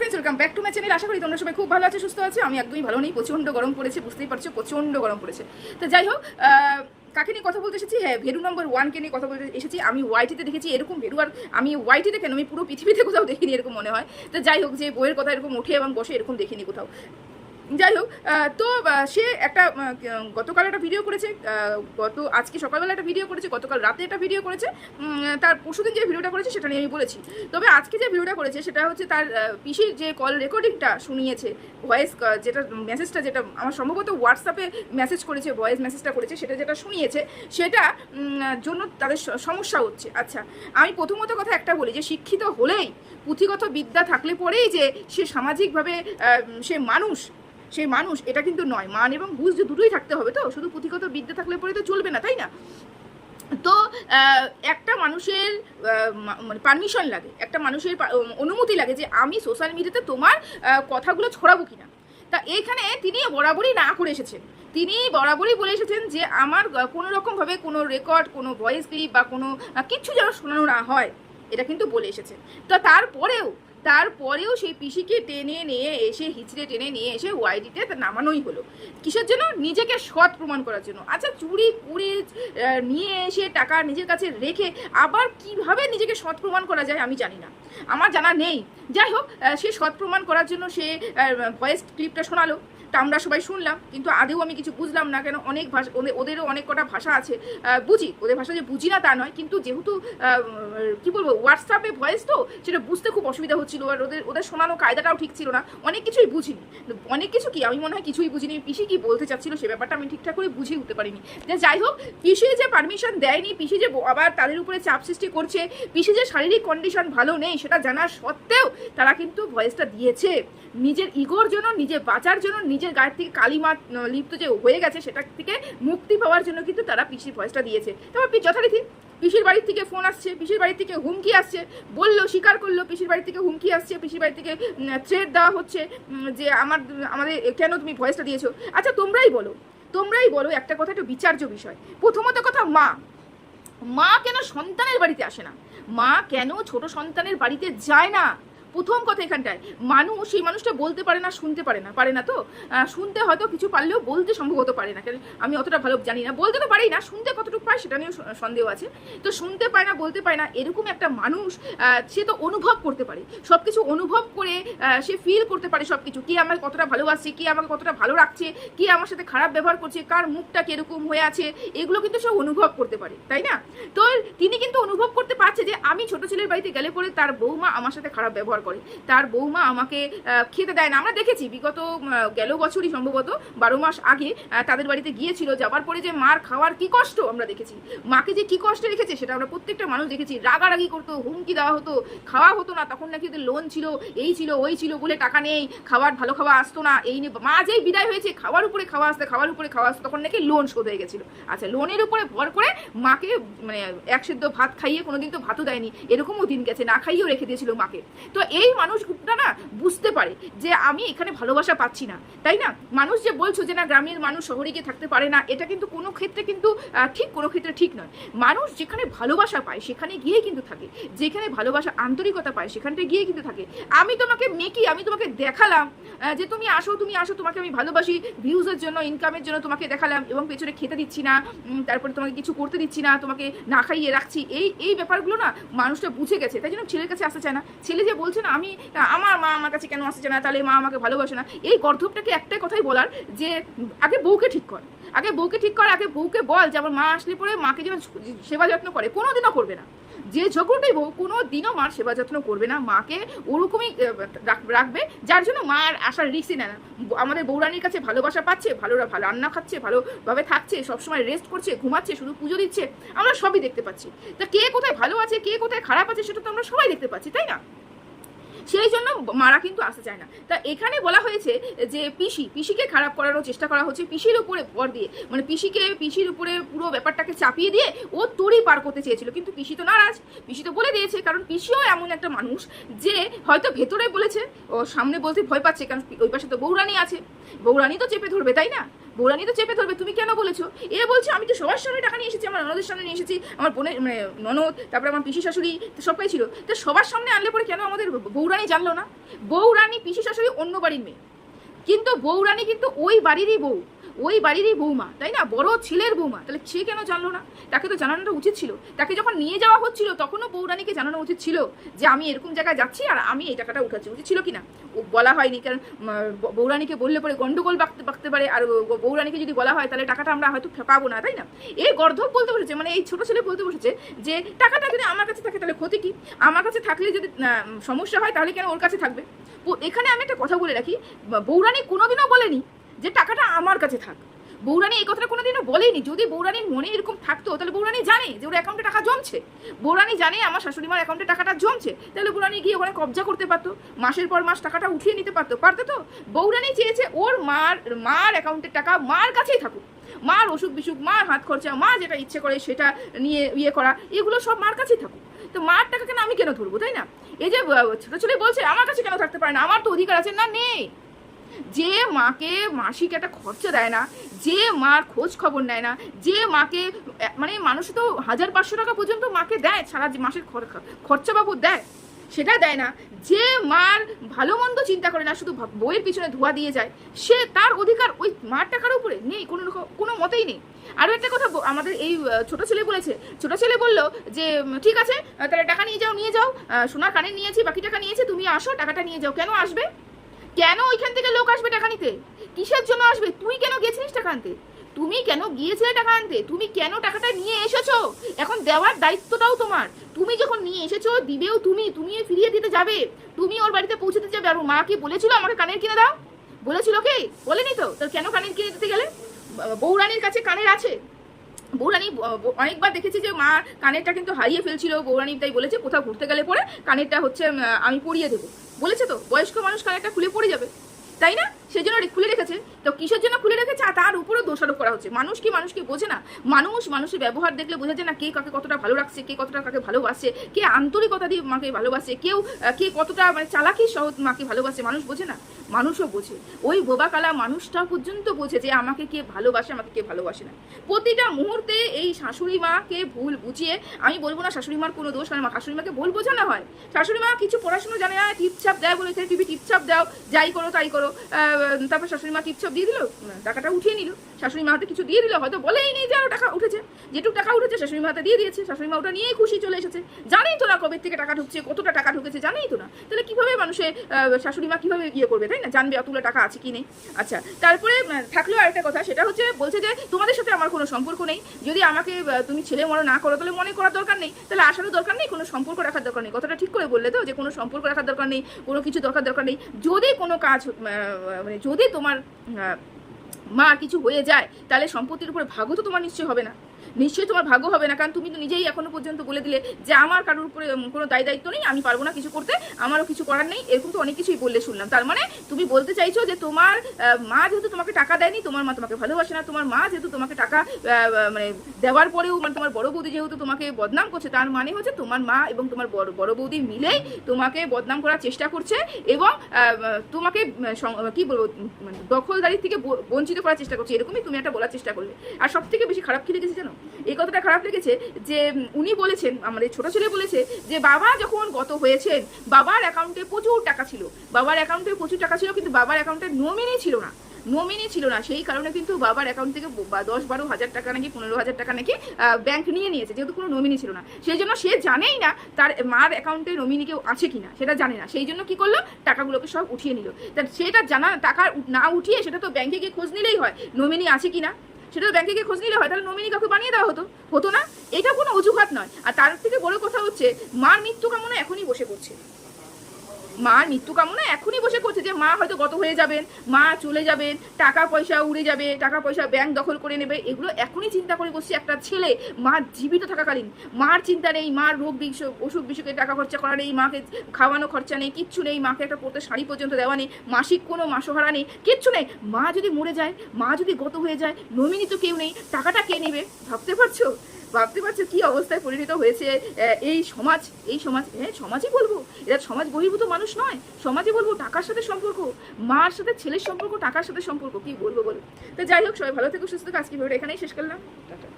Friends, welcome back to my channel. আশা করি তোমরা সবাই খুব ভালো আছে, সুস্থ আছে। আমি একদমই ভালো নেই, প্রচণ্ড গরম পড়েছে, বুঝতেই পারছো, প্রচণ্ড গরম পড়েছে। তো যাই হোক, কাকে নিয়ে কথা বলতে এসেছি? হ্যাঁ, ভেরু নম্বর 1কে নিয়ে কথা বলতে এসেছি। আমি ওয়াইটিতে দেখেছি এরকম ভেরু, আর আমি ওয়াইটিতে কেন, আমি পুরো পৃথিবীতে কোথাও দেখিনি এরকম মনে হয়। তো যাই হোক, যে বইয়ের কথা এরকম ওঠে এবং বসে এরকম দেখিনি কোথাও। যাই হোক, তো সে একটা গতকাল একটা ভিডিও করেছে, আজকে সকালবেলা একটা ভিডিও করেছে, গতকাল রাতে একটা ভিডিও করেছে, তার পরশুদিন যে ভিডিওটা করেছে সেটা নিয়ে আমি বলেছি। তবে আজকে যে ভিডিওটা করেছে সেটা হচ্ছে তার পিসির যে কল রেকর্ডিংটা শুনিয়েছে, ভয়েস যেটা মেসেজটা, যেটা আমার সম্ভবত হোয়াটসঅ্যাপে মেসেজ করেছে, ভয়েস মেসেজটা করেছে, সেটা যেটা শুনিয়েছে সেটা জন্য তাদের সমস্যা হচ্ছে। আচ্ছা, আমি প্রথমত কথা একটা বলি যে শিক্ষিত হলেই, পুঁথিগত বিদ্যা থাকলে পরেই যে সে সামাজিকভাবে সে মানুষ এটা কিন্তু নয়। মান এবং বুঝ দুটোই থাকতে হবে, তো শুধু পুঁথিগত বিদ্যা থাকলে পরে তো চলবে না, তাই না? তো একটা মানুষের মানে পারমিশন লাগে, একটা মানুষের অনুমতি লাগে যে আমি সোশ্যাল মিডিয়াতে তোমার কথাগুলো ছড়াবো কিনা। তা এখানে তিনি বরাবরই না করে এসেছেন, তিনি বরাবরই বলে এসেছেন যে আমার কোনো রকমভাবে কোনো রেকর্ড, কোনো ভয়েস ক্লিপ বা কোনো কিছু যেন শোনানো না হয়, এটা কিন্তু বলে এসেছেন। তো তারপরেও সেই পিসিকে টেনে নিয়ে এসে, হিচড়ে টেনে নিয়ে এসে ওয়াইডিতে নামানোই হলো। কিসের জন্য? নিজেকে সৎ প্রমাণ করার জন্য। আচ্ছা, চুরি করে নিয়ে এসে টাকা নিজের কাছে রেখে আবার কিভাবে নিজেকে সৎ প্রমাণ করা যায় আমি জানি না, আমার জানা নেই। যাই হোক, সে সৎ প্রমাণ করার জন্য সে ভয়েস ক্লিপটা শোনালো, তা আমরা সবাই শুনলাম, কিন্তু আদেও আমি কিছু বুঝলাম না। কেন, অনেক ভাষা, ওদেরও অনেক কটা ভাষা আছে, বুঝি, ওদের ভাষা যে বুঝি না তা নয়, কিন্তু যেহেতু কি বলবো, হোয়াটসঅ্যাপে ভয়েস তো, সেটা বুঝতে খুব অসুবিধা হচ্ছিল, আর ওদের শোনানো কায়দাটাও ঠিক ছিল না, অনেক কিছুই বুঝিনি। অনেক কিছু কি, আমি মনে হয় কিছুই বুঝিনি। পিসি কি বলতে চাচ্ছিল সে ব্যাপারটা আমি ঠিকঠাক করে বুঝে উঠতে পারিনি। যে যাই হোক, পিসি যে পারমিশন দেয়নি, পিসি যে আবার তাদের উপরে চাপ সৃষ্টি করছে, পিসি যে শারীরিক কন্ডিশন ভালো নেই সেটা জানা সত্ত্বেও তারা কিন্তু ভয়েসটা দিয়েছে নিজের ইগোর জন্য, নিজের বাঁচার জন্য, নিজের গায়ের থেকে কালিমা লিপ্ত যে হয়ে গেছে সেটা থেকে মুক্তি পাওয়ার জন্য কিন্তু তারা পিসির ভয়েসটা দিয়েছে। তারপর যথারীতি পিসির বাড়ির থেকে ফোন আসছে, পিসির বাড়ির থেকে হুমকি আসছে, বললো, স্বীকার করলো পিসির বাড়ির থেকে হুমকি আসছে, পিসির বাড়ি থেকে থ্রেট দেওয়া হচ্ছে যে আমাদের কেন তুমি ভয়েসটা দিয়েছো। আচ্ছা, তোমরাই বলো, একটা কথা, একটু বিচার্য বিষয়। প্রথমত কথা, মা কেন সন্তানের বাড়িতে আসে না? মা কেন ছোট সন্তানের বাড়িতে যায় না? প্রথম কথা এখানটায়, সেই মানুষটা বলতে পারে না, শুনতে পারে না তো, শুনতে হয়তো কিছু পারলেও বলতে সম্ভবত পারে না। কেন, আমি অতটা ভালো জানি না, বলতে তো পারেই না, শুনতে কতটুকু পায় সেটা নিয়েও সন্দেহ আছে। তো শুনতে পায় না, বলতে পারে না, এরকম একটা মানুষ, সে তো অনুভব করতে পারে, সব কিছু অনুভব করে সে ফিল করতে পারে সব কিছু, কে আমাকে কতটা ভালোবাসছে, কে আমাকে কতটা ভালো রাখছে, কে আমার সাথে খারাপ ব্যবহার করছে, কার মুখটা কিরকম হয়ে আছে, এগুলো কিন্তু সে অনুভব করতে পারে, তাই না? তো তিনি কিন্তু অনুভব করতে পারছে যে আমি ছোট ছেলের বাড়িতে গেলে পরে তার বৌমা আমার সাথে খারাপ ব্যবহার করে, তার বৌমা আমাকে খেতে দেয় না। আমরা দেখেছি বিগত গেল বছরই সম্ভবত 12 মাস আগে তাদের বাড়িতে গিয়েছিল, যাবার পরে যে মার খাওয়ার কি কষ্ট আমরা দেখেছি, মাকে যে কি কষ্টে রেখেছে সেটা আমরা প্রত্যেকটা মানুষ দেখেছি। রাগারাগি করতো, হুমকি দেওয়া হতো, খাওয়া হতো না, তখন নাকি ওদের লোন ছিল, এই ছিল, ওই ছিল বলে টাকা নেই, ভালো খাওয়া আসতো না, এই নিয়ে মা যেই বিদায় হয়েছে, খাওয়ার উপরে খাওয়া আসতো, তখন নাকি লোন শোধ হয়ে গেছিল। আচ্ছা, লোনের উপরে ভর করে মাকে মানে এক সিদ্ধ ভাত খাইয়ে, কোনোদিন তো ভাতও দেয়নি, এরকমও দিন গেছে, না খাইয়েও রেখে দিয়েছিল মাকে। তো এই মানুষটা না বুঝতে পারে যে আমি এখানে ভালোবাসা পাচ্ছি না, তাই না? মানুষ যে বলছো যে না গ্রামের মানুষ শহরে গিয়ে থাকতে পারে না, এটা কিন্তু কোনো ক্ষেত্রে কিন্তু ঠিক, কোনো ক্ষেত্রে ঠিক নয়। মানুষ যেখানে ভালোবাসা পায় সেখানে গিয়ে কিন্তু থাকে, যেখানে ভালোবাসা, আন্তরিকতা পায় সেখানটা গিয়ে কিন্তু থাকে। আমি তোমাকে দেখালাম যে তুমি আসো, তোমাকে আমি ভালোবাসি, ভিউজের জন্য, ইনকামের জন্য তোমাকে দেখালাম, এবং পেছনে খেতে দিচ্ছি না, তারপরে তোমাকে কিছু করতে দিচ্ছি না, তোমাকে না খাইয়ে রাখছি, এই ব্যাপারগুলো না মানুষটা বুঝে গেছে, তাই জন্য ছেলের কাছে আসতে চায় না। ছেলে যে বলছে না আমার মা আমার কাছে কেন আসছে না, তাহলে মা আমাকে ভালোবাসে না, এই গর্ধবটাকে একটাই কথাই বলার যে আগে বউকে ঠিক কর, আগে বউকে বল যে আমার মা আসলে পরে মাকে যেন সেবা যত্ন করে, কোনোদিনও করবে না। যে ঝগড়াটাই বউ কোনো দিনও মার সেবা যত্ন করবে না, মাকে ওরকমই রাখবে, যার জন্য মার আসার রিস্কই নেয় না। আমাদের বৌরানির কাছে ভালোবাসা পাচ্ছে, ভালো রান্না খাচ্ছে, ভালোভাবে থাকছে, সবসময় রেস্ট করছে, ঘুমাচ্ছে, শুধু পুজো দিচ্ছে, আমরা সবই দেখতে পাচ্ছি। তা কে কোথায় ভালো আছে, কে কোথায় খারাপ আছে সেটা তো আমরা সবাই দেখতে পাচ্ছি, তাই না? সেই জন্য মারা কিন্তু আসতে চায় না। তা এখানে বলা হয়েছে যে পিসিকে খারাপ করানোর চেষ্টা করা হচ্ছে, পিসির উপরে ভর দিয়ে, মানে পিসির উপরে পুরো ব্যাপারটাকে চাপিয়ে দিয়ে ও তোরই পার করতে চেয়েছিল, কিন্তু পিসি তো নারাজ, পিসি তো বলে দিয়েছে, কারণ পিসিও এমন একটা মানুষ যে হয়তো ভেতরে বলেছে, ও সামনে বলতে ভয় পাচ্ছে, কারণ ওই পাশে তো বৌরানি আছে, বৌরানি তো চেপে ধরবে, তাই না? বৌরানি তো চেপে ধরবে, তুমি কেন বলেছো? এ বলছে আমি তো সবার সামনে টাকা নিয়ে এসেছি, আমার ননদের সামনে নিয়ে এসেছি, আমার বোনের মানে ননদ, তারপরে আমার পিসি শাশুড়ি সবাই ছিল, তো সবার সামনে আনলে পরে কেন আমাদের বৌরানি জানলো না? বৌরানি পিসি শাশুড়ি অন্য বাড়ির মেয়ে, কিন্তু বৌরানি কিন্তু ওই বাড়িরই বউ, ওই বাড়িরই বৌমা, তাই না? বড় ছেলের বৌমা, তাহলে সে কেন জানলো না? তাকে তো জানানোটা উচিত ছিল। তাকে যখন নিয়ে যাওয়া হচ্ছিল তখনও বৌরানিকে জানানো উচিত ছিল যে আমি এরকম জায়গায় যাচ্ছি আর আমি এই টাকাটা উঠাচ্ছি, উচিত ছিল কিনা? ও বলা হয়নি, কারণ বৌরানিকে বললে পরে গন্ডগোল বাঁকতে পারে, আর বৌরানিকে যদি বলা হয় তাহলে টাকাটা আমরা হয়তো পাবো না, তাই না? এই গর্ধব বলতে বসেছে, মানে এই ছোট ছেলে বলতে বসেছে যে টাকাটা যদি আমার কাছে থাকে তাহলে ক্ষতি কি? আমার কাছে থাকলে যদি সমস্যা হয় তাহলে কেন ওর কাছে থাকবে? এখানে আমি একটা কথা বলে রাখি, বৌরানি কোনোদিনও বলেনি যে টাকাটা আমার কাছে থাক। বৌরানি এই কথাটা কোনোদিনও বলেনি। যদি বৌরানির মনে এরকম থাকতো তাহলে বৌরানি জানে যে ওর অ্যাকাউন্টে টাকা জমছে, বৌরানি জানে আমার শাশুড়িমার অ্যাকাউন্টে টাকাটা জমছে, তাহলে বৌরানি গিয়ে ওখানে কবজা করতে পারতো, মাসের পর মাস টাকাটা উঠিয়ে নিতে পারতো তো। বৌরানি চেয়েছে ওর মার অ্যাকাউন্টের টাকা মার কাছেই থাকুক, মার অসুখ বিসুখ, মার হাত খরচা, মা যেটা ইচ্ছে করে সেটা নিয়ে ইয়ে করা, এগুলো সব মার কাছেই থাকুক। তো মার টাকা কেন আমি কেন ধরবো, তাই না? এই যে ছোট ছেলে বলছে আমার কাছে কেন থাকতে পারে না, আমার তো অধিকার আছে না? নেই। যে মাকে মাসিক একটা খরচা দেয় না, যে মার খোঁজ খবর নেয় না, যে মাকে মানে মানুষ তো 1500 টাকা পর্যন্ত মাকে দেয় সারা মাসের খরচা বাবদ দেয়, সেটা দেয় না, যে মার ভালো মন্দ চিন্তা করে না, শুধু বইয়ের পিছনে ধোয়া দিয়ে যায়, সে তার অধিকার ওই মার টাকার উপরে নেই, কোনো মতেই নেই। আরও একটা কথা আমাদের এই ছোট ছেলে বলেছে, ছোট ছেলে বললো যে ঠিক আছে তাহলে টাকা নিয়ে যাও, সোনার কানে নিয়েছি, বাকি টাকা নিয়েছি, তুমি আসো টাকাটা নিয়ে যাও। কেন আসবে? কেন ওইখান থেকে লোক আসবে টাকা নিতে? কিসের জন্য আসবে? তুই কেন গেছিলিস টাকা আনতে? তুমি কেন গিয়েছিলে টাকা আনতে? তুমি কেন টাকাটা নিয়ে এসেছো? এখন দেওয়ার দায়িত্বটাও তোমার। তুমি যখন নিয়ে এসেছো দিবেও তুমি ফিরিয়ে দিতে যাবে, তুমি ওর বাড়িতে পৌঁছে দিতে যাবে। আর মা কি বলেছিল আমাকে কানের কিনে দাও? বলেছিল কি? বলেনি তো। তাহলে কেন কানের কিনে দিতে গেলে? বৌরানির কাছে কানের আছে। বৌরানি অনেকবার দেখেছি যে মা কানেরটা কিন্তু হারিয়ে ফেলছিল, বৌরানি তাই বলেছে কোথাও ঘুরতে গেলে পরে কানেরটা হচ্ছে আমি পরিয়ে দেবো, বলেছে তো। বয়স্ক মানুষ কানেরটা খুলে পড়ে যাবে, তাই না? সেই জন্য খুলে রেখেছে। তো কিসের জন্য খুলে রেখেছে? আর তার উপরেও দোষারোপ করা হচ্ছে। মানুষ কি মানুষকে বোঝে না? মানুষের ব্যবহার দেখলে বোঝা যায় না কে কাকে কতটা ভালো রাখছে, কে কতটা কাকে ভালোবাসে, কে আন্তরিকতা দিয়ে মাকে ভালোবাসে, কে কতটা মানে চালাকির সহ মাকে ভালোবাসে। মানুষ বোঝে না? মানুষও বোঝে। ওই বোবা কালা মানুষটা পর্যন্ত বোঝে যে আমাকে কে ভালোবাসে, আমাকে কে ভালোবাসে না। প্রতিটা মুহূর্তে এই শাশুড়ি মাকে ভুল বুঝিয়ে, আমি বলবো না শাশুড়ি মার কোনো দোষ, কারণ শাশুড়ি মাকে ভুল বোঝানো হয়। শাশুড়ি মা কিছু পড়াশোনা জানে না, টিপছাপ দেয় বলে টিভি টিপছাপ দাও, যাই করো তাই করো। তারপর শাশুড়ি মা টিপছাপ দিয়ে দিল, টাকাটা উঠিয়ে নিল। শাশুড়ি মা হাতে কিছু দিয়ে দিল, হয়তো বলেই নেই যে আরো টাকা উঠেছে, যেটুকু টাকা উঠেছে শাশুড়ি মা হাতে দিয়ে দিয়েছে। শাশুড়ি মা ওটা নিয়েই খুশি চলে এসেছে। জানেই তো না কবে থেকে টাকা ঢুকছে, কতটা টাকা ঢুকেছে জানেই তো না। তাহলে কিভাবে মানুষের শাশুড়ি মা কিভাবে ইয়ে করবে, তাই না? জানবে অতগুলো টাকা আছে কি নেই। আচ্ছা, তারপরে থাকলেও আরেকটা কথা, সেটা হচ্ছে বলছে যে তোমাদের সাথে আমার কোনো সম্পর্ক নেই, যদি আমাকে তুমি ছেলে মনে না করো তাহলে মনে করার দরকার নেই, তাহলে আসারও দরকার নেই, কোনো সম্পর্ক রাখার দরকার নেই। কথাটা ঠিক করে বললে তো, যে কোনো সম্পর্ক রাখার দরকার নেই, কোনো কিছু দরকার নেই। যদি কোনো কাজ মানে যদি তোমার মা কিছু হয়ে যায় তাহলে সম্পত্তির উপরে ভাগও তো তোমার নিশ্চয়ই হবে না, নিশ্চয়ই তোমার ভাগ্য হবে না। কারণ তুমি তো নিজেই এখনো পর্যন্ত বলে দিলে যে আমার কারোর উপরে কোনো দায়িত্ব নেই, আমি পারবো না কিছু করতে, আমারও কিছু করার নেই, এরকম তো অনেক কিছুই বললে শুনলাম। তার মানে তুমি বলতে চাইছো যে তোমার মা যেহেতু তোমাকে টাকা দেয়নি, তোমার মা তোমাকে ভালোবাসে না, তোমার মা যেহেতু তোমাকে টাকা মানে দেওয়ার পরেও মানে তোমার বড় বৌদি যেহেতু তোমাকে বদনাম করছে, তার মানে হচ্ছে তোমার মা এবং তোমার বড় বৌদি মিলেই তোমাকে বদনাম করার চেষ্টা করছে এবং তোমাকে কি বলবো মানে দখলদারি থেকে বঞ্চিত করার চেষ্টা করছে, এরকমই তুমি একটা বলার চেষ্টা করলে। আর সব থেকে বেশি খারাপ কি লেগেছে জানো? এই কথাটা খারাপ লেগেছে যে উনি বলেছেন, আমাদের ছোট ছেলে বলেছে যে বাবা যখন গত হয়েছেন বাবার অ্যাকাউন্টে প্রচুর টাকা ছিল, কিন্তু বাবার অ্যাকাউন্টে নমিনি ছিল না, সেই কারণে কিন্তু বাবার অ্যাকাউন্ট থেকে 10-12 হাজার টাকা নাকি 15,000 টাকা নাকি ব্যাংক নিয়ে নিয়েছে, যেহেতু কোনো নমিনি ছিল না। সেই জন্য সে জানেই না তার মার অ্যাকাউন্টে নমিনি কেউ আছে কিনা, সেটা জানে না। সেই জন্য কি করলো, টাকাগুলোকে সব উঠিয়ে নিল। তা সেটা জানা টাকা না উঠিয়ে সেটা তো ব্যাংকে গিয়ে খোঁজ নিলেই হয় নমিনি আছে কিনা, সেটা তো ব্যাংকে গিয়ে খোঁজ নিলে হয়, তাহলে নমিনি কাউকে বানিয়ে দেওয়া হতো না। এটা কোনো অজুহাত নয়। আর তার থেকে বড় কথা হচ্ছে মার মৃত্যু কামনা এখনই বসে করছে, মার মৃত্যু কামনা এখনই বসে করছে যে মা হয়তো গত হয়ে যাবেন, মা চলে যাবেন, টাকা পয়সা উড়ে যাবে, টাকা পয়সা ব্যাংক দখল করে নেবে, এগুলো এখনই চিন্তা করে বসছে একটা ছেলে। মার জীবিত থাকাকালীন মার চিন্তা নেই, মার অসুখ বিসুখে টাকা খরচা করা নেই, মাকে খাওয়ানো খরচা নেই, কিচ্ছু নেই, মাকে একটা পড়তে শাড়ি পর্যন্ত দেওয়া নেই, মাসিক কোনো মাসোহারা নেই, কিচ্ছু নেই। মা যদি মরে যায়, মা যদি গত হয়ে যায়, নমিনি তো কেউ নেই, টাকাটা কে নেবে? ভাবতে পারছো? ভাবতে পারছো কি অবস্থায় পরিণত হয়েছে এই সমাজ, হ্যাঁ সমাজই বলবো, এরা সমাজ বহির্ভূত মানুষ নয়, সমাজে বলবো টাকার সাথে সম্পর্ক, মার সাথে ছেলের সম্পর্ক, টাকার সাথে সম্পর্ক, কি বলবো বলো। তো যাই হোক, সবাই ভালো থেকো, সুস্থ থেকো, আজকে ভিডিওটা এখানেই শেষ করলাম, টাটা।